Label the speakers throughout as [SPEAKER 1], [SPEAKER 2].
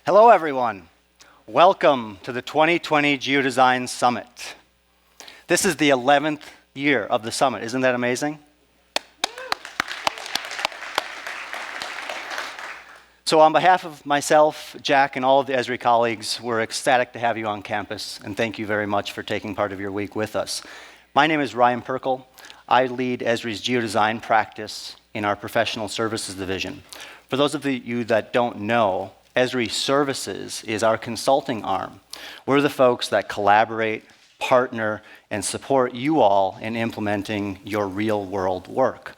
[SPEAKER 1] Hello, everyone. Welcome to the 2020 Geodesign Summit. This is the 11th year of the summit. Isn't that amazing? So on behalf of myself, Jack, and all of the Esri colleagues, we're ecstatic to have you on campus, and thank you very much for taking part of your week with us. My name is Ryan Perkl. I lead Esri's geodesign practice in our professional services division. For those of you that don't know, Esri Services is our consulting arm. We're the folks that collaborate, partner, and support you all in implementing your real-world work.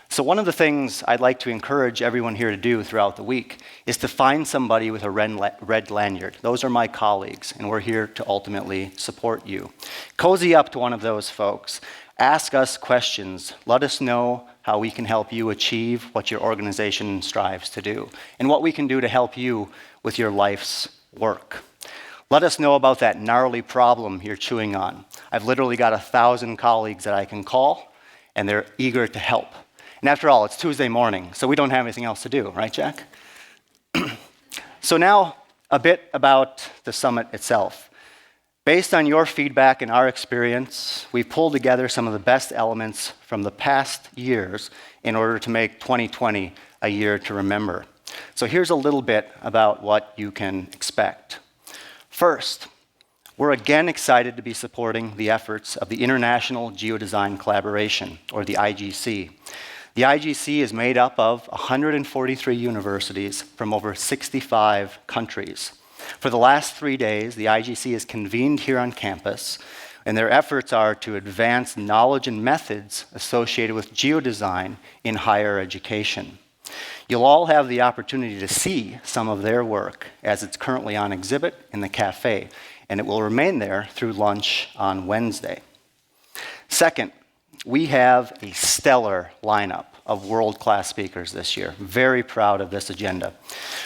[SPEAKER 1] So one of the things I'd like to encourage everyone here to do throughout the week is to find somebody with a red lanyard. Those are my colleagues, and we're here to ultimately support you. Cozy up to one of those folks. Ask us questions. Let us know how we can help you achieve what your organization strives to do, and what we can do to help you with your life's work. Let us know about that gnarly problem you're chewing on. I've literally got 1,000 colleagues that I can call, and they're eager to help. And after all, it's Tuesday morning, so we don't have anything else to do, right, Jack? So now, a bit about the summit itself. Based on your feedback and our experience, we've pulled together some of the best elements from the past years in order to make 2020 a year to remember. So here's a little bit about what you can expect. First, we're again excited to be supporting the efforts of the International Geodesign Collaboration, or the IGC. The IGC is made up of 143 universities from over 65 countries. For the last 3 days, the IGC is convened here on campus, and their efforts are to advance knowledge and methods associated with geodesign in higher education. You'll all have the opportunity to see some of their work as it's currently on exhibit in the cafe, and it will remain there through lunch on Wednesday. Second, we have a stellar lineup of world-class speakers this year. Very proud of this agenda.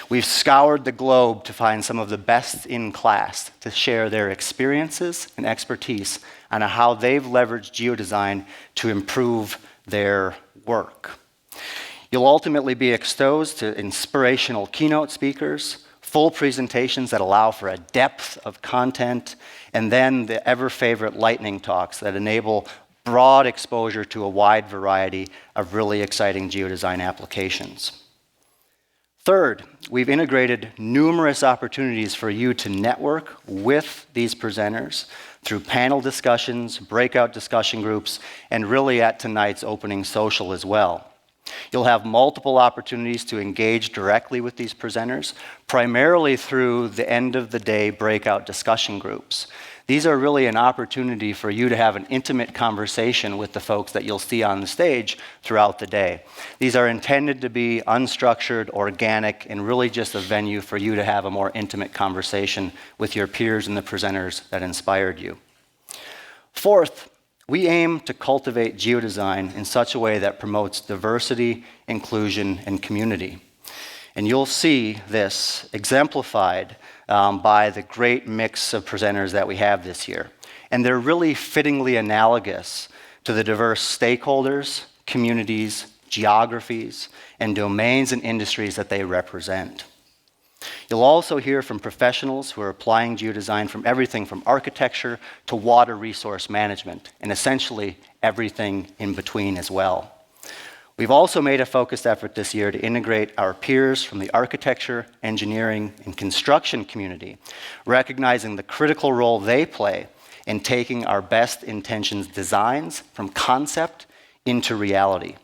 [SPEAKER 1] We've scoured the globe to find some of the best in class to share their experiences and expertise on how they've leveraged geodesign to improve their work. You'll ultimately be exposed to inspirational keynote speakers, full presentations that allow for a depth of content, and then the ever-favorite lightning talks that enable broad exposure to a wide variety of really exciting geodesign applications. Third, we've integrated numerous opportunities for you to network with these presenters through panel discussions, breakout discussion groups, and really at tonight's opening social as well. You'll have multiple opportunities to engage directly with these presenters, primarily through the end of the day breakout discussion groups. These are really an opportunity for you to have an intimate conversation with the folks that you'll see on the stage throughout the day. These are intended to be unstructured, organic, and really just a venue for you to have a more intimate conversation with your peers and the presenters that inspired you. Fourth, we aim to cultivate geodesign in such a way that promotes diversity, inclusion, and community. And you'll see this exemplified by the great mix of presenters that we have this year. And they're really fittingly analogous to the diverse stakeholders, communities, geographies, and domains and industries that they represent. You'll also hear from professionals who are applying geodesign from everything from architecture to water resource management, and essentially everything in between as well. We've also made a focused effort this year to integrate our peers from the architecture, engineering, and construction community, recognizing the critical role they play in taking our best intentions designs from concept into reality.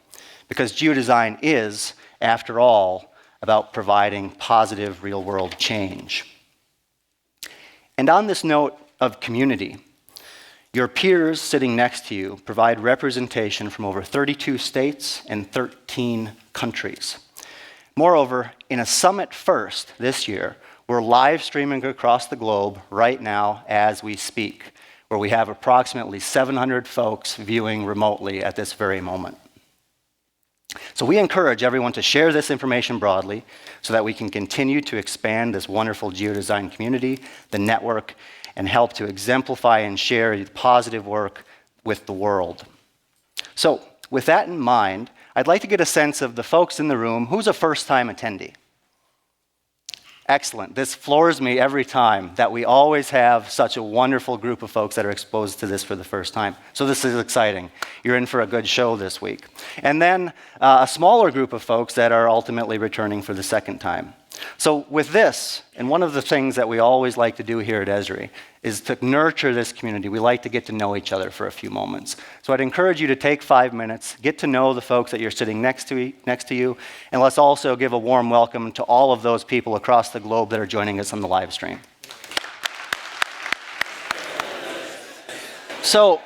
[SPEAKER 1] Because geodesign is, after all, about providing positive real-world change. And on this note of community, your peers sitting next to you provide representation from over 32 states and 13 countries. Moreover, in a summit first this year, we're live streaming across the globe right now as we speak, where we have approximately 700 folks viewing remotely at this very moment. So we encourage everyone to share this information broadly so that we can continue to expand this wonderful geodesign community, the network, and help to exemplify and share positive work with the world. So with that in mind, I'd like to get a sense of the folks in the room. Who's a first-time attendee? Excellent. This floors me every time that we always have such a wonderful group of folks that are exposed to this for the first time. So this is exciting. You're in for a good show this week. And then a smaller group of folks that are ultimately returning for the second time. So with this, and one of the things that we always like to do here at Esri is to nurture this community. We like to get to know each other for a few moments. So I'd encourage you to take 5 minutes, get to know the folks that you're sitting next to you, and let's also give a warm welcome to all of those people across the globe that are joining us on the live stream. So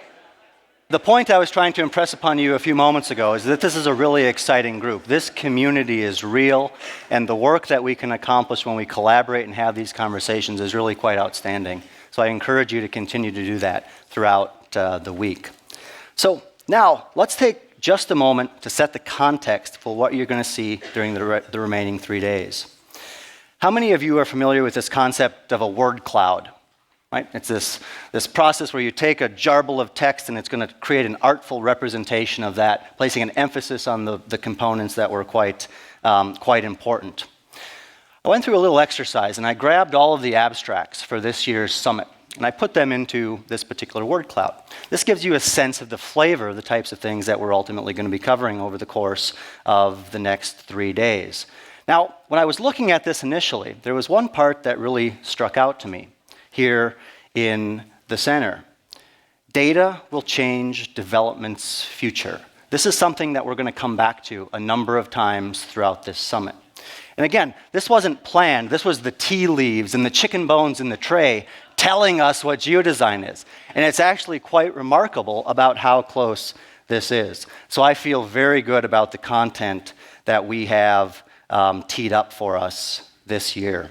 [SPEAKER 1] the point I was trying to impress upon you a few moments ago is that this is a really exciting group. This community is real, and the work that we can accomplish when we collaborate and have these conversations is really quite outstanding. So I encourage you to continue to do that throughout the week. So now, let's take just a moment to set the context for what you're going to see during the remaining 3 days. How many of you are familiar with this concept of a word cloud? Right? It's this process where you take a jarble of text and it's going to create an artful representation of that, placing an emphasis on the components that were quite important. I went through a little exercise and I grabbed all of the abstracts for this year's summit and I put them into this particular word cloud. This gives you a sense of the flavor of the types of things that we're ultimately going to be covering over the course of the next 3 days. Now, when I was looking at this initially, there was one part that really struck out to me. Here in the center. Data will change development's future. This is something that we're going to come back to a number of times throughout this summit. And again, this wasn't planned. This was the tea leaves and the chicken bones in the tray telling us what geodesign is. And it's actually quite remarkable about how close this is. So I feel very good about the content that we have teed up for us this year.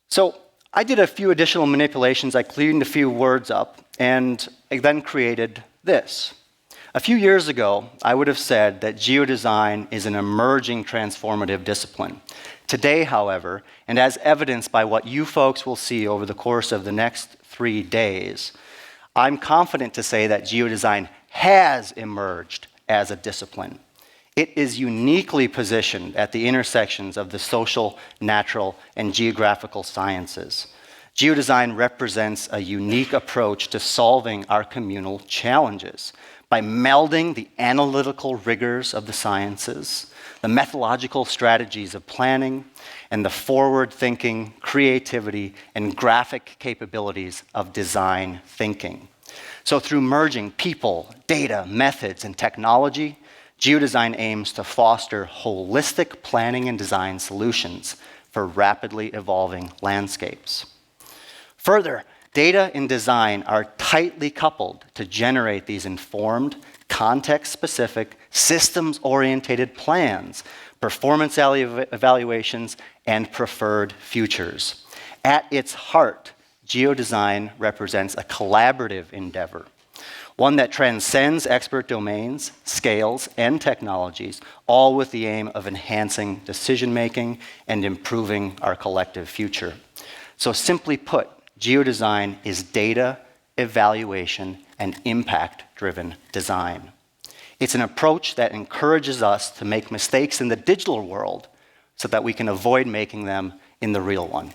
[SPEAKER 1] So I did a few additional manipulations. I cleaned a few words up, and I then created this. A few years ago, I would have said that geodesign is an emerging transformative discipline. Today, however, and as evidenced by what you folks will see over the course of the next 3 days, I'm confident to say that geodesign has emerged as a discipline. It is uniquely positioned at the intersections of the social, natural, and geographical sciences. Geodesign represents a unique approach to solving our communal challenges by melding the analytical rigors of the sciences, the methodological strategies of planning, and the forward-thinking creativity and graphic capabilities of design thinking. So through merging people, data, methods, and technology, Geodesign aims to foster holistic planning and design solutions for rapidly evolving landscapes. Further, data and design are tightly coupled to generate these informed, context-specific, systems-oriented plans, performance evaluations, and preferred futures. At its heart, geodesign represents a collaborative endeavor, one that transcends expert domains, scales, and technologies, all with the aim of enhancing decision-making and improving our collective future. So simply put, geodesign is data, evaluation, and impact-driven design. It's an approach that encourages us to make mistakes in the digital world so that we can avoid making them in the real one.